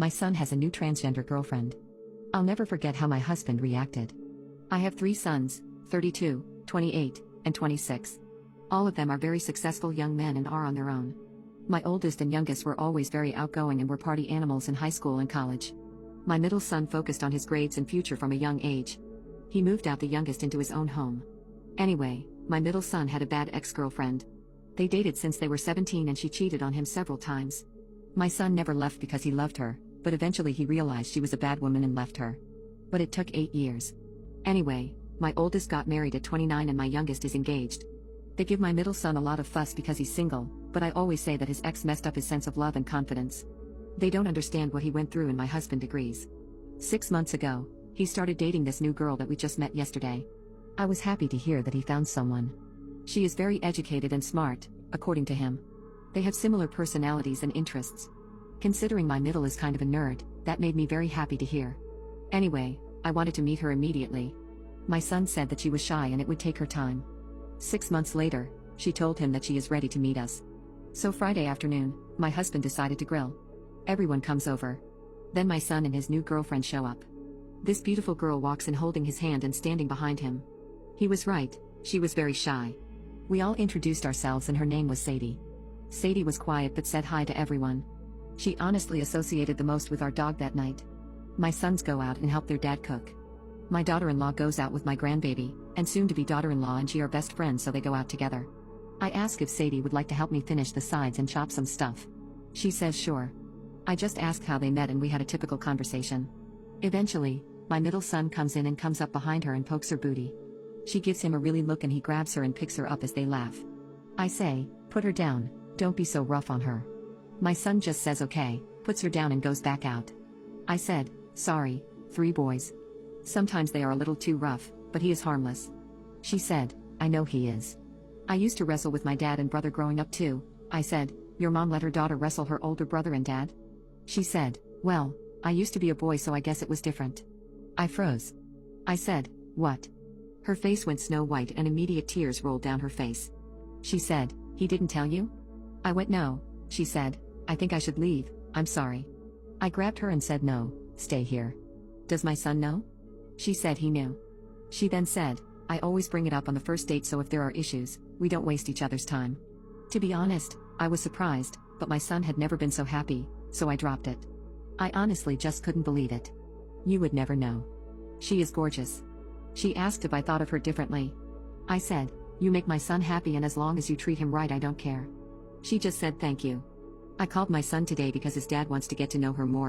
My son has a new transgender girlfriend. I'll never forget how my husband reacted. I have 3 sons, 32, 28, and 26. All of them are very successful young men and are on their own. My oldest and youngest were always very outgoing and were party animals in high school and college. My middle son focused on his grades and future from a young age. He moved out the youngest into his own home. Anyway, my middle son had a bad ex-girlfriend. They dated since they were 17 and she cheated on him several times. My son never left because he loved her, but eventually he realized she was a bad woman and left her. But it took 8 years. Anyway, my oldest got married at 29 and my youngest is engaged. They give my middle son a lot of fuss because he's single, but I always say that his ex messed up his sense of love and confidence. They don't understand what he went through and my husband agrees. 6 months ago, he started dating this new girl that we just met yesterday. I was happy to hear that he found someone. She is very educated and smart, according to him. They have similar personalities and interests. Considering my middle is kind of a nerd, that made me very happy to hear. Anyway, I wanted to meet her immediately. My son said that she was shy and it would take her time. 6 months later, she told him that she is ready to meet us. So Friday afternoon, my husband decided to grill. Everyone comes over. Then my son and his new girlfriend show up. This beautiful girl walks in holding his hand and standing behind him. He was right, she was very shy. We all introduced ourselves and her name was Sadie. Sadie was quiet but said hi to everyone. She honestly associated the most with our dog that night. My sons go out and help their dad cook. My daughter-in-law goes out with my grandbaby, and soon-to-be daughter-in-law and she are best friends so they go out together. I ask if Sadie would like to help me finish the sides and chop some stuff. She says sure. I just asked how they met and we had a typical conversation. Eventually, my middle son comes in and comes up behind her and pokes her booty. She gives him a really look and he grabs her and picks her up as they laugh. I say, put her down, don't be so rough on her. My son just says okay, puts her down and goes back out. I said, sorry, 3 boys. Sometimes they are a little too rough, but he is harmless. She said, I know he is. I used to wrestle with my dad and brother growing up too. I said, your mom let her daughter wrestle her older brother and dad? She said, well, I used to be a boy so I guess it was different. I froze. I said, what? Her face went snow white and immediate tears rolled down her face. She said, he didn't tell you? I went no, she said, I think I should leave, I'm sorry. I grabbed her and said no, stay here. Does my son know? She said he knew. She then said, I always bring it up on the first date so if there are issues, we don't waste each other's time. To be honest, I was surprised, but my son had never been so happy, so I dropped it. I honestly just couldn't believe it. You would never know. She is gorgeous. She asked if I thought of her differently. I said, you make my son happy and as long as you treat him right I don't care. She just said thank you. I called my son today because his dad wants to get to know her more.